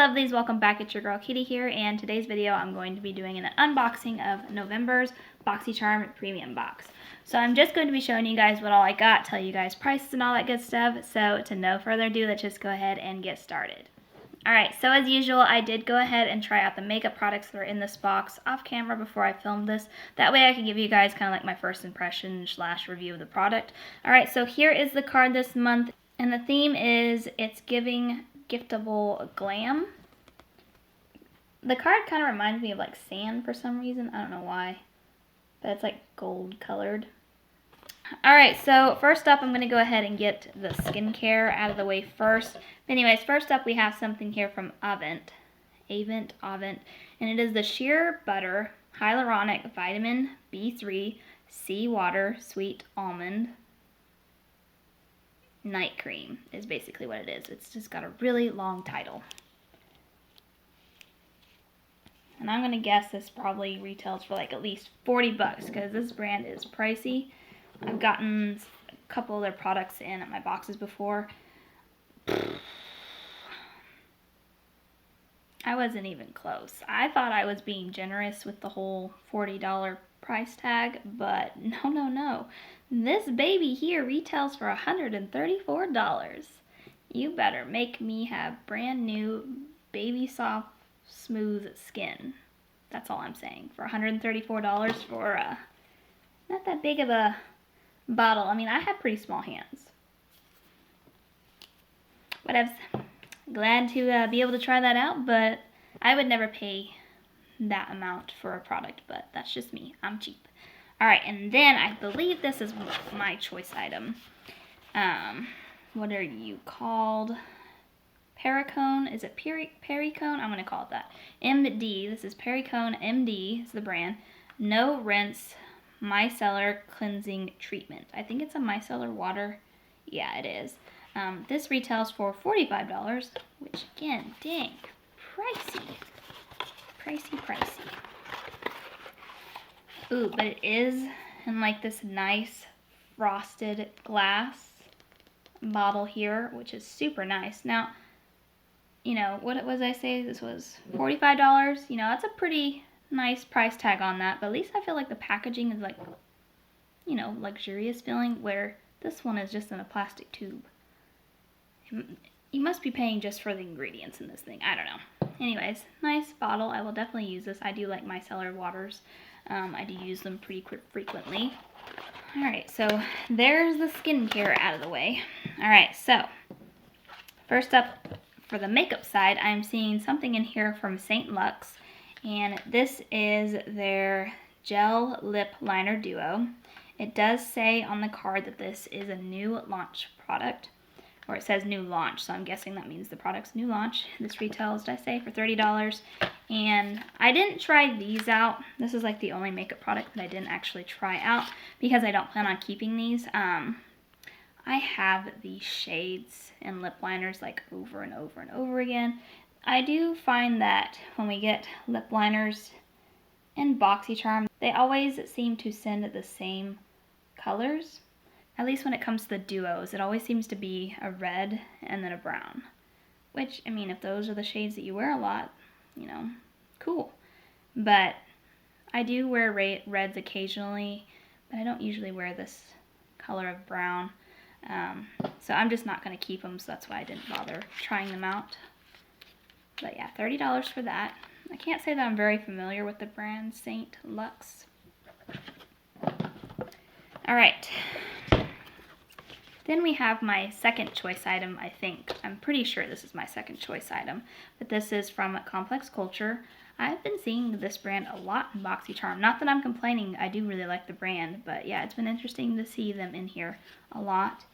lovelies, welcome back. It's your girl Kitty here, and today's video I'm going to be doing an unboxing of November's Boxycharm Premium Box. So I'm just going to be showing you guys what all I got, tell you guys prices and all that good stuff. So to no further ado, let's just go ahead and get started. Alright, so as usual, I did go ahead and try out the makeup products that are in this box off camera before I filmed this. That way I can give you guys kind of like my first impression / review of the product. Alright, so here is the card this month, and the theme is It's Giving Giftable Glam. The card kind of reminds me of like sand for some reason. I don't know why, but it's like gold colored. Alright, so first up I'm going to go ahead and get the skincare out of the way first. Anyways, first up we have something here from Avent, and it is the Sheer Butter Hyaluronic Vitamin B3 Sea Water Sweet Almond Night Cream is basically what it is. It's just got a really long title. And I'm going to guess this probably retails for like at least 40 bucks because this brand is pricey. I've gotten a couple of their products in my boxes before. I wasn't even close. I thought I was being generous with the whole $40 price tag, but no. This baby here retails for $134. You better make me have brand new baby soft smooth skin. That's all I'm saying. For $134 for not that big of a bottle. I mean, I have pretty small hands. Whatevs. Glad to be able to try that out, but I would never pay that amount for a product, but that's just me. I'm cheap. Alright, and then I believe this is my choice item. What are you called? Pericone? Is it Pericone? I'm going to call it that. MD. This is Pericone MD. It's the brand. No Rinse Micellar Cleansing Treatment. I think it's a micellar water. Yeah, it is. This retails for $45, which again, dang, pricey. Pricey. Ooh, but it is in like this nice frosted glass bottle here, which is super nice. Now, you know, what was I say? This was $45. You know, that's a pretty nice price tag on that, but at least I feel like the packaging is like, you know, luxurious feeling, where this one is just in a plastic tube. You must be paying just for the ingredients in this thing. I don't know. Anyways, nice bottle. I will definitely use this. I do like micellar waters. I do use them pretty frequently. Alright, so there's the skincare out of the way. Alright, so first up for the makeup side, I'm seeing something in here from St. Luxe, and this is their Gel Lip Liner Duo. It does say on the card that this is a new launch product, or it says new launch, so I'm guessing that means the product's new launch. This retails, did I say, for $30, and I didn't try these out. This is like the only makeup product that I didn't actually try out because I don't plan on keeping these. I have these shades and lip liners like over and over again. I do find that when we get lip liners in Boxycharm, they always seem to send the same colors. At least when it comes to the duos, it always seems to be a red and then a brown. Which, I mean, if those are the shades that you wear a lot, you know, cool. But I do wear reds occasionally, but I don't usually wear this color of brown. So I'm just not going to keep them, so that's why I didn't bother trying them out. But yeah, $30 for that. I can't say that I'm very familiar with the brand St. Luxe. Alright. Then we have my second choice item, I think. I'm pretty sure this is my second choice item. But this is from Complex Culture. I've been seeing this brand a lot in Boxycharm. Not that I'm complaining, I do really like the brand. But yeah, it's been interesting to see them in here a lot.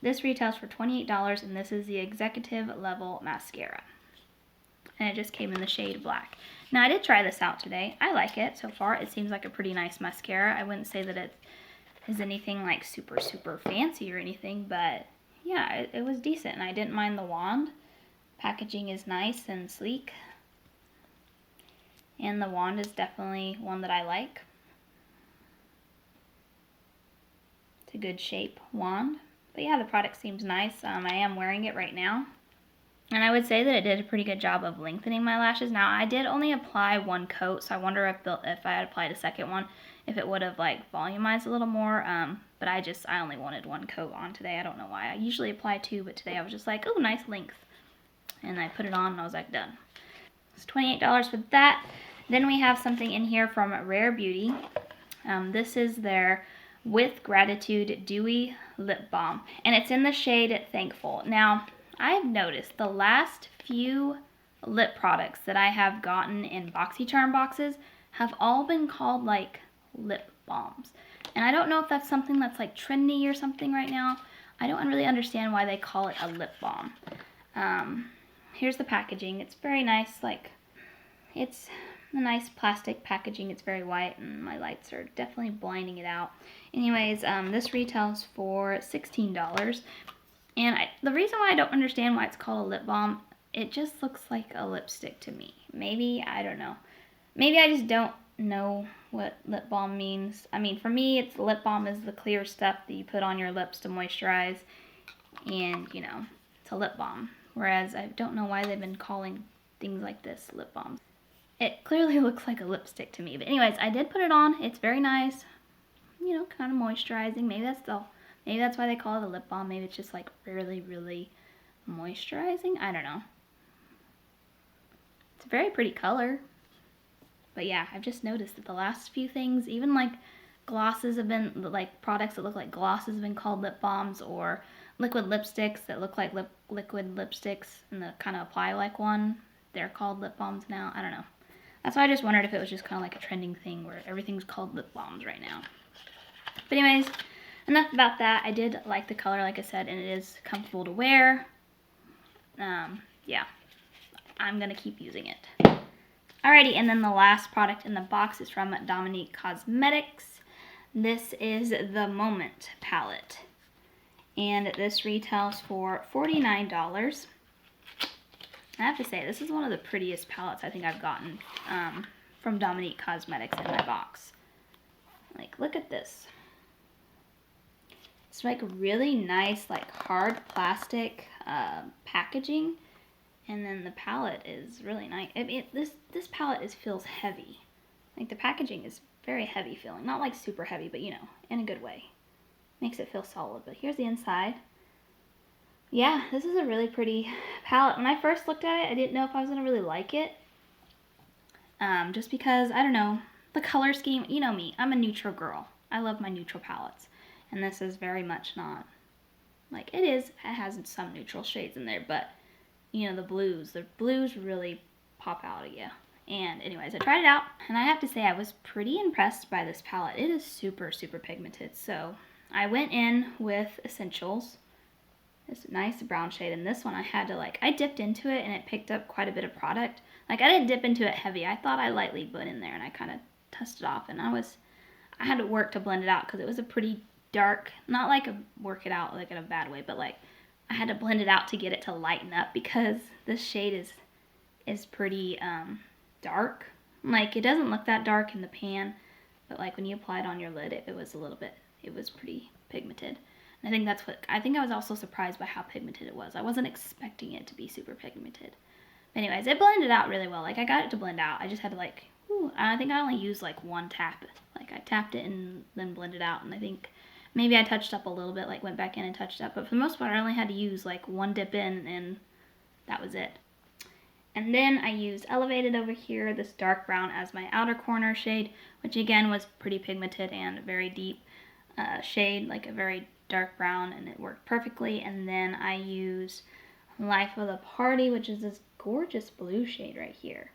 This retails for $28, and this is the Executive Level Mascara. And it just came in the shade black. Now, I did try this out today. I like it so far. It seems like a pretty nice mascara. I wouldn't say that it is anything like super fancy or anything, but yeah, it was decent, and I didn't mind the wand. Packaging is nice and sleek, and the wand is definitely one that I like. It's a good shape wand. But yeah, the product seems nice. I am wearing it right now. And I would say that it did a pretty good job of lengthening my lashes. Now, I did only apply one coat, so I wonder if I had applied a second one, if it would have like volumized a little more. But I only wanted one coat on today. I don't know why. I usually apply two, but today I was just like, oh, nice length. And I put it on and I was like, done. It's $28 for that. Then we have something in here from Rare Beauty. This is their With Gratitude Dewy Lip Balm. And it's in the shade Thankful. Now, I've noticed the last few lip products that I have gotten in Boxycharm boxes have all been called like lip balms. And I don't know if that's something that's like trendy or something right now. I don't really understand why they call it a lip balm. Here's the packaging. It's very nice, like it's a nice plastic packaging. It's very white and my lights are definitely blinding it out. Anyways, this retails for $16. And the reason why I don't understand why it's called a lip balm, it just looks like a lipstick to me. Maybe, I don't know. Maybe I just don't know what lip balm means. I mean, for me, it's lip balm is the clear stuff that you put on your lips to moisturize. And, you know, it's a lip balm. Whereas I don't know why they've been calling things like this lip balms. It clearly looks like a lipstick to me. But anyways, I did put it on. It's very nice. You know, kind of moisturizing. Maybe that's why they call it a lip balm. Maybe it's just like really, really moisturizing. I don't know. It's a very pretty color. But yeah, I've just noticed that the last few things, even like glosses have been, like products that look like glosses have been called lip balms, or liquid lipsticks that look like liquid lipsticks and the kind of apply like one. They're called lip balms now. I don't know. That's why I just wondered if it was just kind of like a trending thing where everything's called lip balms right now. But anyways, enough about that. I did like the color, like I said, and it is comfortable to wear. Yeah, I'm going to keep using it. Alrighty, and then the last product in the box is from Dominique Cosmetics. This is the Moment palette. And this retails for $49. I have to say, this is one of the prettiest palettes I think I've gotten from Dominique Cosmetics in my box. Like, look at this. It's like really nice, like hard plastic packaging, and then the palette is really nice. I mean, this palette feels heavy. Like the packaging is very heavy feeling, not like super heavy, but you know, in a good way. Makes it feel solid. But here's the inside. Yeah, this is a really pretty palette. When I first looked at it, I didn't know if I was gonna really like it, just because I don't know the color scheme. You know me, I'm a neutral girl. I love my neutral palettes. And this is very much not, like it has some neutral shades in there, but you know, the blues really pop out at you. And anyways, I tried it out, and I have to say I was pretty impressed by this palette. It is super, super pigmented. So I went in with Essentials, this nice brown shade, and this one I dipped into it and it picked up quite a bit of product. Like I didn't dip into it heavy. I thought I lightly put in there and I kind of tested off, and I had to work to blend it out because it was a pretty dark, not like work it out like in a bad way, but like I had to blend it out to get it to lighten up because this shade is pretty dark. Like it doesn't look that dark in the pan, but like when you apply it on your lid, it was pretty pigmented. And I think I was also surprised by how pigmented it was. I wasn't expecting it to be super pigmented. But anyways, it blended out really well. Like I got it to blend out. I just had to like, I think I only used like one tap. Like I tapped it and then blended out, and I think maybe I touched up a little bit, like went back in and touched up, but for the most part I only had to use like one dip in and that was it. And then I used Elevated over here, this dark brown as my outer corner shade, which again was pretty pigmented and very deep shade, like a very dark brown, and it worked perfectly. And then I used Life of the Party, which is this gorgeous blue shade right here.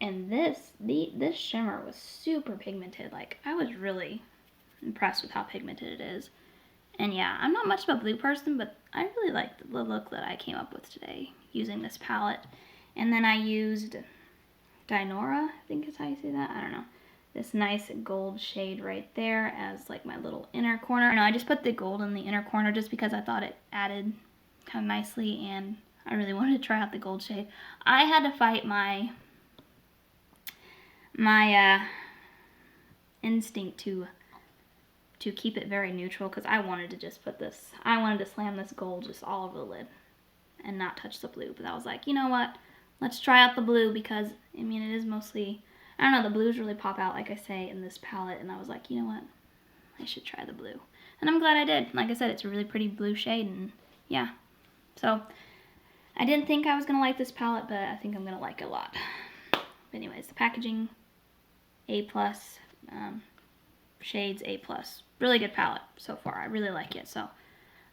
And this shimmer was super pigmented. Like I was really impressed with how pigmented it is. And yeah, I'm not much of a blue person, but I really like the look that I came up with today using this palette. And then I used Dinora, I think is how you say that, I don't know. This nice gold shade right there as like my little inner corner. No, I just put the gold in the inner corner just because I thought it added kind of nicely, and I really wanted to try out the gold shade. I had to fight my instinct to keep it very neutral because I wanted to just I wanted to slam this gold just all over the lid. and not touch the blue. But I was like, you know what? Let's try out the blue because, I mean, it is mostly, I don't know, the blues really pop out, like I say, in this palette. And I was like, you know what? I should try the blue. And I'm glad I did. Like I said, it's a really pretty blue shade, and yeah. So, I didn't think I was going to like this palette, but I think I'm going to like it a lot. But anyways, the packaging, A+, shades A+. Really good palette so far. I really like it. So,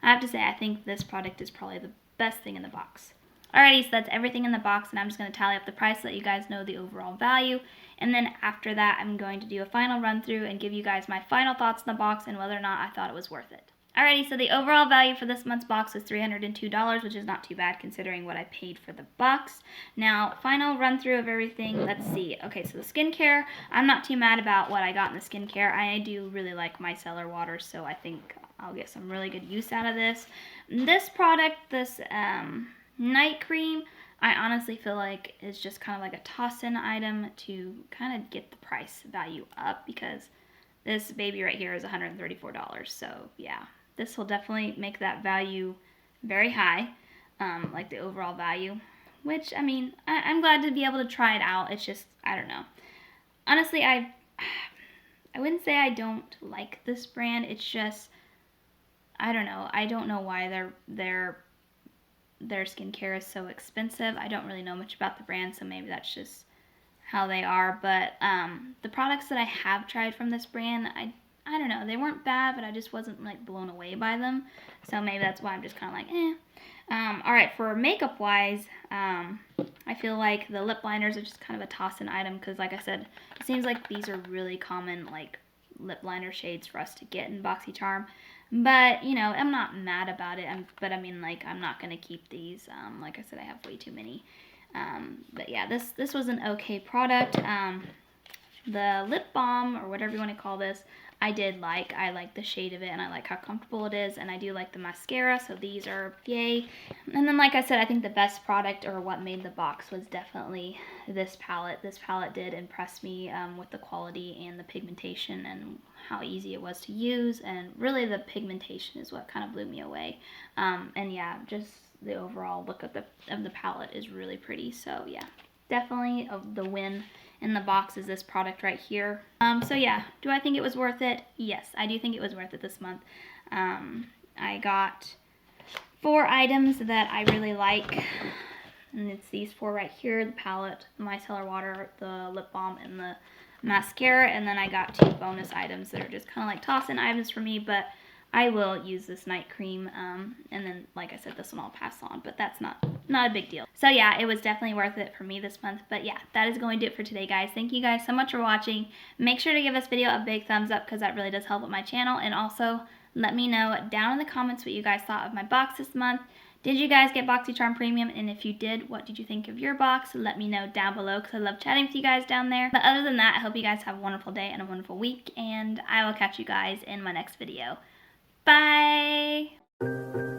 I have to say, I think this product is probably the best thing in the box. Alrighty, so that's everything in the box, and I'm just going to tally up the price so that you guys know the overall value. And then after that, I'm going to do a final run through and give you guys my final thoughts on the box and whether or not I thought it was worth it. Alrighty, so the overall value for this month's box was $302, which is not too bad considering what I paid for the box. Now, final run through of everything, let's see. Okay, so the skincare, I'm not too mad about what I got in the skincare. I do really like micellar water, so I think I'll get some really good use out of this. This product, this night cream, I honestly feel like is just kind of like a toss-in item to kind of get the price value up, because this baby right here is $134. So yeah, this will definitely make that value very high, like the overall value, which, I mean, I'm glad to be able to try it out. It's just, I don't know. Honestly, I wouldn't say I don't like this brand. It's just, I don't know. I don't know why their skincare is so expensive. I don't really know much about the brand, so maybe that's just how they are. But the products that I have tried from this brand, I don't know, they weren't bad, but I just wasn't like blown away by them. So maybe that's why I'm just kind of like, eh. Alright, for makeup wise, I feel like the lip liners are just kind of a toss-in item, because like I said, it seems like these are really common like lip liner shades for us to get in BoxyCharm. But, you know, I'm not mad about it. But I mean, like, I'm not going to keep these. Like I said, I have way too many. But yeah, this was an okay product. The lip balm, or whatever you want to call this, I like the shade of it, and I like how comfortable it is, and I do like the mascara, so these are yay. And then, like I said, I think the best product, or what made the box, was definitely this palette. This palette did impress me with the quality and the pigmentation and how easy it was to use, and really the pigmentation is what kind of blew me away. And yeah, just the overall look of the palette is really pretty, so yeah, definitely the win in the box is this product right here. So yeah, do I think it was worth it? Yes, I do think it was worth it this month. I got 4 items that I really like, and it's these 4 right here: the palette, the micellar water, the lip balm, and the mascara. And then I got 2 bonus items that are just kind of like toss-in items for me, but I will use this night cream, and then, like I said, this one I'll pass on, but that's not a big deal. So yeah, it was definitely worth it for me this month. But yeah, that is going to do it for today, guys. Thank you guys so much for watching. Make sure to give this video a big thumbs up, because that really does help with my channel. And also, let me know down in the comments what you guys thought of my box this month. Did you guys get BoxyCharm Premium? And if you did, what did you think of your box? Let me know down below, because I love chatting with you guys down there. But other than that, I hope you guys have a wonderful day and a wonderful week, and I will catch you guys in my next video. Bye!